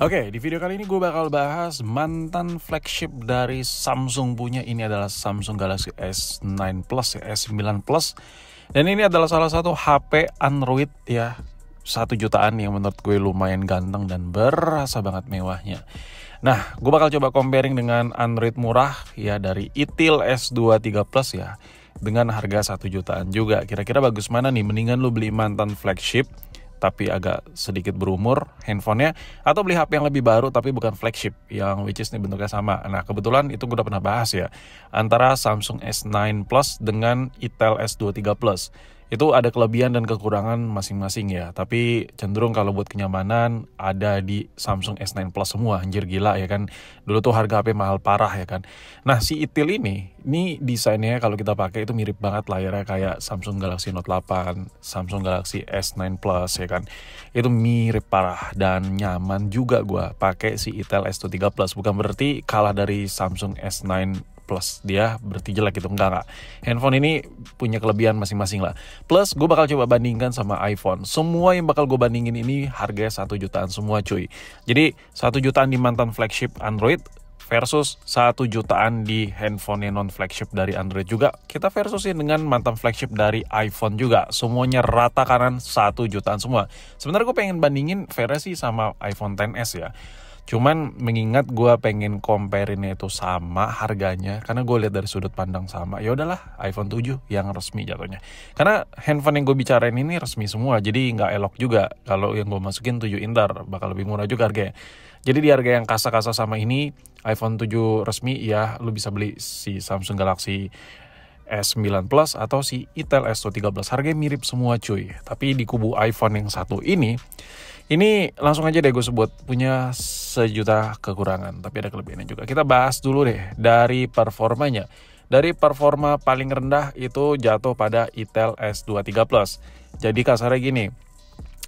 Oke, di video kali ini gue bakal bahas mantan flagship dari Samsung punya. Ini adalah Samsung Galaxy S9 Plus ya, S9 Plus. Dan ini adalah salah satu HP Android ya, 1 jutaan yang menurut gue lumayan ganteng dan berasa banget mewahnya. Nah, gue bakal coba comparing dengan Android murah ya dari Itel S23 Plus ya, dengan harga 1 jutaan juga. Kira-kira bagus mana nih? Mendingan lu beli mantan flagship tapi agak sedikit berumur handphonenya, atau beli HP yang lebih baru tapi bukan flagship yang which is nih bentuknya sama. Nah kebetulan itu gue udah pernah bahas ya, antara Samsung S9 Plus dengan Itel S23 Plus. Itu ada kelebihan dan kekurangan masing-masing ya, tapi cenderung kalau buat kenyamanan ada di Samsung S9 Plus semua. Anjir gila ya kan, dulu tuh harga HP mahal parah ya kan. Nah si Itel ini desainnya kalau kita pakai itu mirip banget layarnya kayak Samsung Galaxy Note 8, Samsung Galaxy S9 Plus ya kan. Itu mirip parah dan nyaman juga gue pakai si Itel S23 Plus. Bukan berarti kalah dari Samsung S9 Plus dia berarti jelek gitu, enggak. Handphone ini punya kelebihan masing-masing lah. Plus gue bakal coba bandingkan sama iPhone. Semua yang bakal gue bandingin ini harganya 1 jutaan semua cuy. Jadi 1 jutaan di mantan flagship Android versus 1 jutaan di handphone yang non flagship dari Android juga. Kita versusin dengan mantan flagship dari iPhone juga. Semuanya rata kanan 1 jutaan semua. Sebenarnya gue pengen bandingin versi sama iPhone XS ya. Cuman mengingat gue pengen comparinnya itu sama harganya, karena gue lihat dari sudut pandang sama, ya udahlah iPhone 7 yang resmi jatuhnya. Karena handphone yang gue bicarain ini resmi semua, jadi nggak elok juga kalau yang gue masukin 7 Inter, bakal lebih murah juga harganya. Jadi di harga yang kasa-kasa sama ini, iPhone 7 resmi ya, lu bisa beli si Samsung Galaxy S9 Plus atau si Itel S23 Plus. Harganya mirip semua cuy. Tapi di kubu iPhone yang satu ini langsung aja deh gue sebut punya 1 juta kekurangan, tapi ada kelebihannya juga. Kita bahas dulu deh dari performanya. Dari performa paling rendah itu jatuh pada Itel S23 Plus. Jadi kasarnya gini,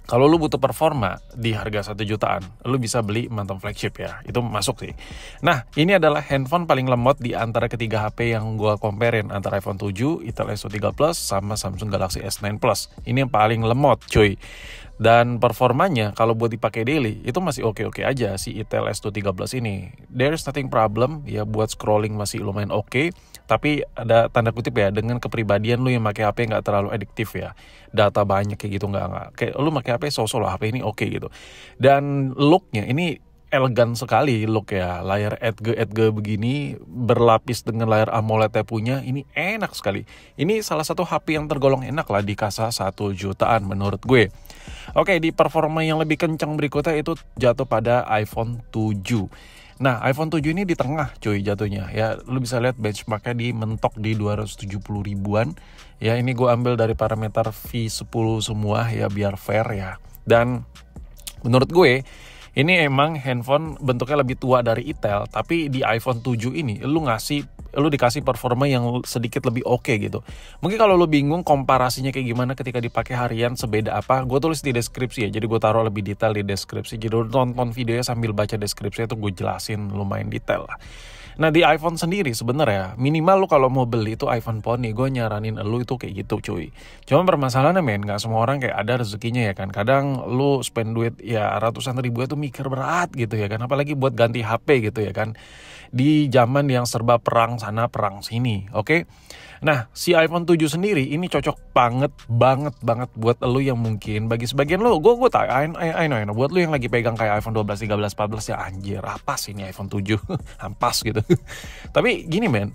kalau lu butuh performa di harga 1 jutaan, lu bisa beli mantan flagship ya. Itu masuk sih. Nah, ini adalah handphone paling lemot di antara ketiga HP yang gue comparein, antara iPhone 7, Itel S23 Plus, sama Samsung Galaxy S9 Plus. Ini yang paling lemot cuy. Dan performanya kalau buat dipakai daily itu masih oke-oke aja si Itel S23 Plus ini. There's nothing problem ya, buat scrolling masih lumayan oke. Tapi ada tanda kutip ya, dengan kepribadian lu yang pakai HP nggak terlalu adiktif ya. Data banyak kayak gitu nggak. Kayak lu pakai HP sosok lah, HP ini oke gitu. Dan looknya ini elegan sekali look ya, layar Edge begini berlapis dengan layar AMOLED punya, ini enak sekali. Ini salah satu HP yang tergolong enak lah di kasa 1 jutaan menurut gue. Oke, di performa yang lebih kencang berikutnya itu jatuh pada iPhone 7. Nah, iPhone 7 ini di tengah cuy jatuhnya ya. Lu bisa lihat benchmarknya di mentok di 270 ribuan. Ya, ini gue ambil dari parameter V10 semua ya biar fair ya. Dan menurut gue ini emang handphone bentuknya lebih tua dari Itel, tapi di iPhone 7 ini lu dikasih performa yang sedikit lebih oke gitu. Mungkin kalau lu bingung komparasinya kayak gimana ketika dipakai harian sebeda apa, gue tulis di deskripsi ya. Jadi gue taruh lebih detail di deskripsi. Jadi lu tonton videonya sambil baca deskripsi itu gue jelasin lumayan detail lah. Nah di iPhone sendiri sebenarnya minimal lu kalau mau beli itu iPhone Pony, gue nyaranin lu itu kayak gitu cuy. Cuma permasalahannya gak semua orang kayak ada rezekinya ya kan. Kadang lu spend duit ya ratusan ribu itu mikir berat gitu ya kan. Apalagi buat ganti HP gitu ya kan. Di zaman yang serba perang sana perang sini, oke? Nah, si iPhone 7 sendiri ini cocok banget buat lu yang mungkin bagi sebagian lu, gue tahu, I know, buat lu yang lagi pegang kayak iPhone 12, 13, 14 ya anjir, apa sih ini iPhone 7? Ampas gitu. Tapi gini men,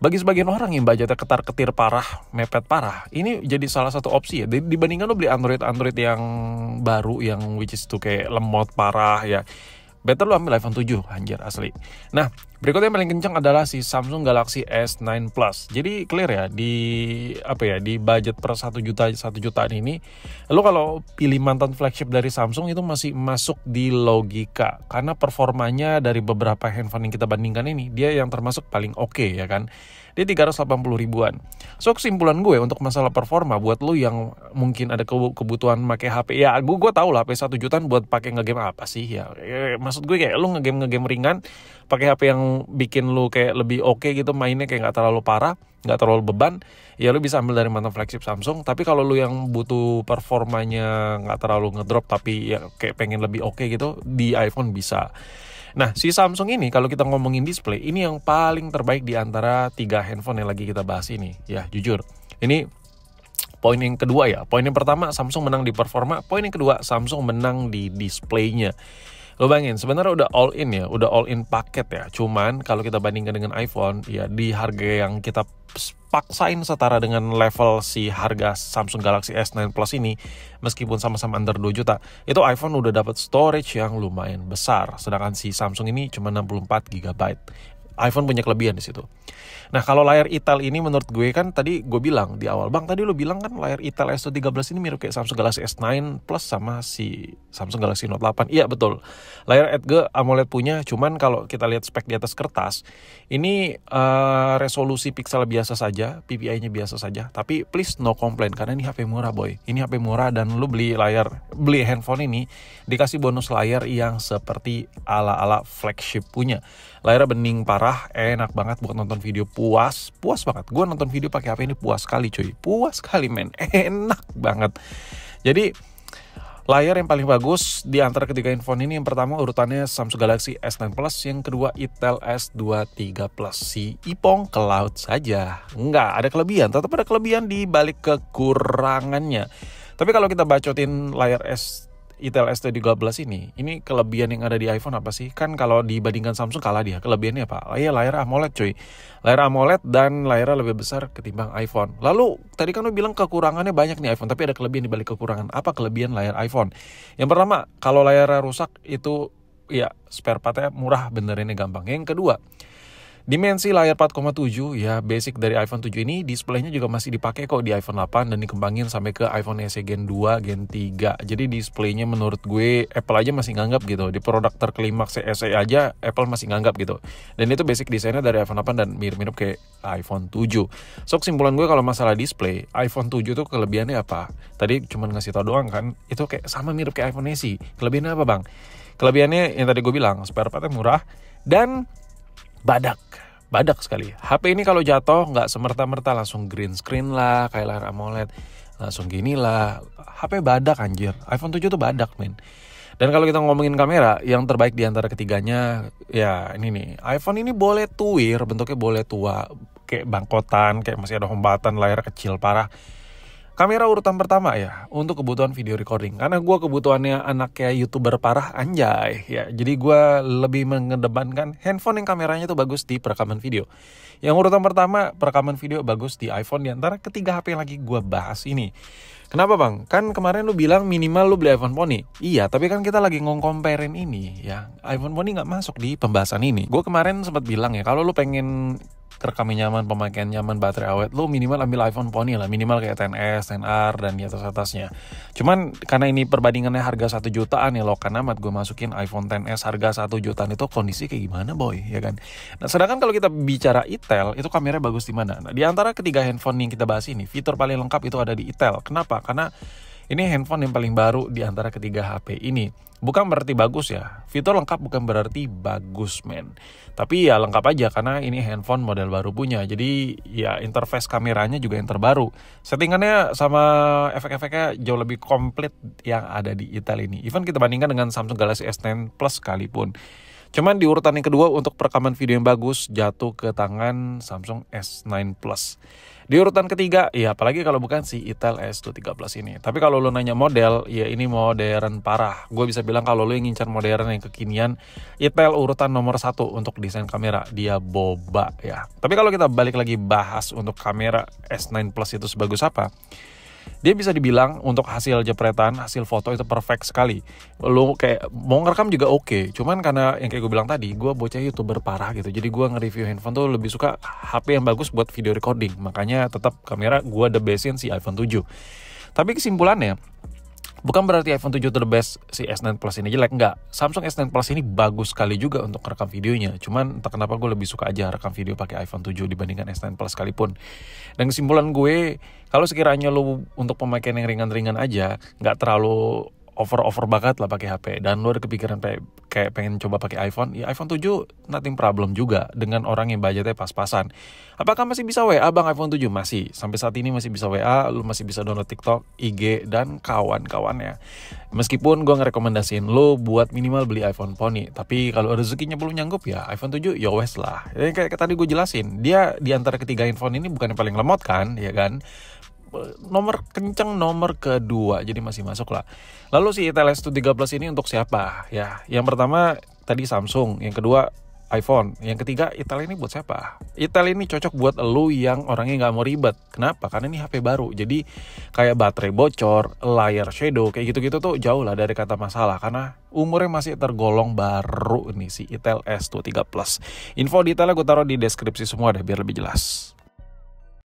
bagi sebagian orang yang budgetnya ketar-ketir parah, mepet parah, ini jadi salah satu opsi ya. Dibandingkan lu beli Android yang baru yang which is tuh kayak lemot parah ya. Better lu ambil iPhone 7, anjir asli. Nah, berikutnya yang paling kencang adalah si Samsung Galaxy S9 Plus. Jadi clear ya, di budget per 1 jutaan ini, lu kalau pilih mantan flagship dari Samsung itu masih masuk di logika. Karena performanya dari beberapa handphone yang kita bandingkan ini, dia yang termasuk paling oke ya kan. Dia 380 ribuan. So kesimpulan gue untuk masalah performa buat lu yang mungkin ada kebutuhan pakai HP, ya gue tahu lah HP 1 jutaan buat pakai ngegame apa sih ya. Maksud gue kayak lu ngegame ringan pakai HP yang yang bikin lu kayak lebih oke gitu mainnya, kayak nggak terlalu parah, nggak terlalu beban, ya lu bisa ambil dari mantan flagship Samsung. Tapi kalau lu yang butuh performanya nggak terlalu ngedrop tapi ya kayak pengen lebih oke gitu, di iPhone bisa. Nah, si Samsung ini kalau kita ngomongin display, ini yang paling terbaik di antara 3 handphone yang lagi kita bahas ini. Ya, jujur. Ini poin yang kedua ya. Poin yang pertama, Samsung menang di performa. Poin yang kedua, Samsung menang di displaynya. Lo bayangin, sebenarnya udah all in ya, udah all in paket ya. Cuman kalau kita bandingkan dengan iPhone, ya di harga yang kita paksain setara dengan level si harga Samsung Galaxy S9 Plus ini, meskipun sama-sama under 2 juta, itu iPhone udah dapat storage yang lumayan besar. Sedangkan si Samsung ini cuma 64 GB. iPhone punya kelebihan di situ. Nah, kalau layar itel ini menurut gue kan tadi gue bilang di awal, Bang, tadi lo bilang kan layar itel S13 ini mirip kayak Samsung Galaxy S9 Plus sama si Samsung Galaxy Note 8. Iya, betul. Layar Edge AMOLED punya, cuman kalau kita lihat spek di atas kertas, ini resolusi pixel biasa saja, PPI-nya biasa saja, tapi please no complain karena ini HP murah, boy. Ini HP murah dan lo beli handphone ini dikasih bonus layar yang seperti ala-ala flagship punya. Layarnya bening parah, enak banget buat nonton video, puas banget. Gue nonton video pakai HP ini puas sekali, cuy. Puas sekali, men. Enak banget. Jadi layar yang paling bagus di antara ketiga handphone ini, yang pertama urutannya Samsung Galaxy S9 Plus, yang kedua Itel S23 Plus. Si Ipong ke laut saja. Enggak, ada kelebihan, tetap ada kelebihan di balik kekurangannya. Tapi kalau kita bacotin layar Itel S23 ini kelebihan yang ada di iPhone apa sih? Kan kalau dibandingkan Samsung kalah dia. Kelebihannya apa? Oh iya, layar AMOLED, cuy. Layar AMOLED dan layarnya lebih besar ketimbang iPhone. Lalu tadi kan lu bilang kekurangannya banyak nih iPhone, tapi ada kelebihan di balik kekurangan. Apa kelebihan layar iPhone? Yang pertama, kalau layarnya rusak itu ya spare partnya murah, benerinnya gampang. Yang kedua, dimensi layar 4,7 ya, basic dari iPhone 7 ini. Displaynya juga masih dipakai kok di iPhone 8 dan dikembangin sampai ke iPhone SE Gen 2, Gen 3. Jadi displaynya menurut gue Apple aja masih nganggap gitu. Di produk terklimaks SE aja Apple masih nganggap gitu. Dan itu basic desainnya dari iPhone 8 dan mirip-mirip kayak iPhone 7. So kesimpulan gue kalau masalah display, iPhone 7 tuh kelebihannya apa? Tadi cuma ngasih tau doang kan. Itu kayak sama mirip kayak iPhone SE. Kelebihannya apa, Bang? Kelebihannya yang tadi gue bilang, spare partnya murah dan badak sekali. HP ini kalau jatuh nggak semerta-merta langsung green screen lah kayak layar AMOLED, langsung gini lah. HP badak, anjir. iPhone 7 tuh badak, men. Dan kalau kita ngomongin kamera, yang terbaik di antara ketiganya ya ini nih. iPhone ini boleh tuir, bentuknya boleh tua, kayak bangkotan, kayak masih ada hombatan, layar kecil parah. Kamera urutan pertama ya untuk kebutuhan video recording, karena gue kebutuhannya anak kayak YouTuber parah, anjay ya. Jadi gue lebih mengedepankan handphone yang kameranya tuh bagus di perekaman video. Yang urutan pertama perekaman video bagus di iPhone di antara ketiga HP yang lagi gue bahas ini. Kenapa, Bang? Kan kemarin lu bilang minimal lu beli iPhone Pony. Iya, tapi kan kita lagi ngomong-comparein ini ya. iPhone Pony nggak masuk di pembahasan ini. Gue kemarin sempat bilang ya, kalau lu pengen rekamnya nyaman, pemakaian nyaman, baterai awet, lu minimal ambil iPhone Pony lah, minimal kayak XS, XR, dan di atasnya. Cuman karena ini perbandingannya harga 1 jutaan ya, lokan amat gue masukin iPhone XS harga 1 jutaan itu kondisi kayak gimana, boy, ya kan? Nah, sedangkan kalau kita bicara Itel, itu kameranya bagus di mana? Nah, di antara ketiga handphone yang kita bahas ini, fitur paling lengkap itu ada di Itel. Kenapa? Karena ini handphone yang paling baru di antara ketiga HP ini. Bukan berarti bagus ya. Fitur lengkap bukan berarti bagus, men. Tapi ya lengkap aja karena ini handphone model baru punya. Jadi ya interface kameranya juga yang terbaru. Settingannya sama efek-efeknya jauh lebih komplit yang ada di Itel ini. Even kita bandingkan dengan Samsung Galaxy S9 Plus sekalipun. Cuman di urutan yang kedua untuk perekaman video yang bagus jatuh ke tangan Samsung S9 Plus. Di urutan ketiga, ya apalagi kalau bukan si Itel S23 ini. Tapi kalau lo nanya model, ya ini modern parah. Gue bisa bilang kalau lo yang ngincar modern yang kekinian, Itel urutan nomor 1 untuk desain kamera. Dia boba ya. Tapi kalau kita balik lagi bahas untuk kamera S9 Plus itu sebagus apa, dia bisa dibilang untuk hasil jepretan, hasil foto itu perfect sekali. Lo kayak mau ngerekam juga oke. Cuman karena yang kayak gue bilang tadi, gue bocah YouTuber parah gitu. Jadi gue nge-review handphone tuh lebih suka HP yang bagus buat video recording. Makanya tetap kamera gue the bestin si iPhone 7. Tapi kesimpulannya, bukan berarti iPhone 7 itu the best, si S9 Plus ini jelek, enggak. Samsung S9 Plus ini bagus sekali juga untuk rekam videonya. Cuman entah kenapa gue lebih suka aja rekam video pakai iPhone 7 dibandingkan S9 Plus sekalipun. Dan kesimpulan gue, kalau sekiranya lo untuk pemakaian yang ringan-ringan aja, nggak terlalu over banget lah pakai HP dan lo ada kepikiran kayak pengen coba pakai iPhone, ya iPhone 7 nothing problem juga dengan orang yang budgetnya pas-pasan. Apakah masih bisa WA bang iPhone 7? Masih, sampai saat ini masih bisa WA, lo masih bisa download TikTok, IG, dan kawan-kawannya. Meskipun gue ngerekomendasiin lo buat minimal beli iPhone Pony, tapi kalau rezekinya belum nyanggup ya iPhone 7 ya wes lah. Kayak tadi gue jelasin, dia di antara ketiga handphone ini bukan yang paling lemot kan, ya kan? Nomor kenceng nomor kedua, jadi masih masuk lah. Lalu si Itel S13 ini untuk siapa ya? Yang pertama tadi Samsung, yang kedua iPhone, yang ketiga Itel ini buat siapa? Itel ini cocok buat lu yang orangnya nggak mau ribet. Kenapa? Karena ini HP baru, jadi kayak baterai bocor, layar shadow, kayak gitu-gitu tuh jauh lah dari kata masalah karena umurnya masih tergolong baru nih si Itel S23 Plus. Info detailnya gue taruh di deskripsi semua deh biar lebih jelas.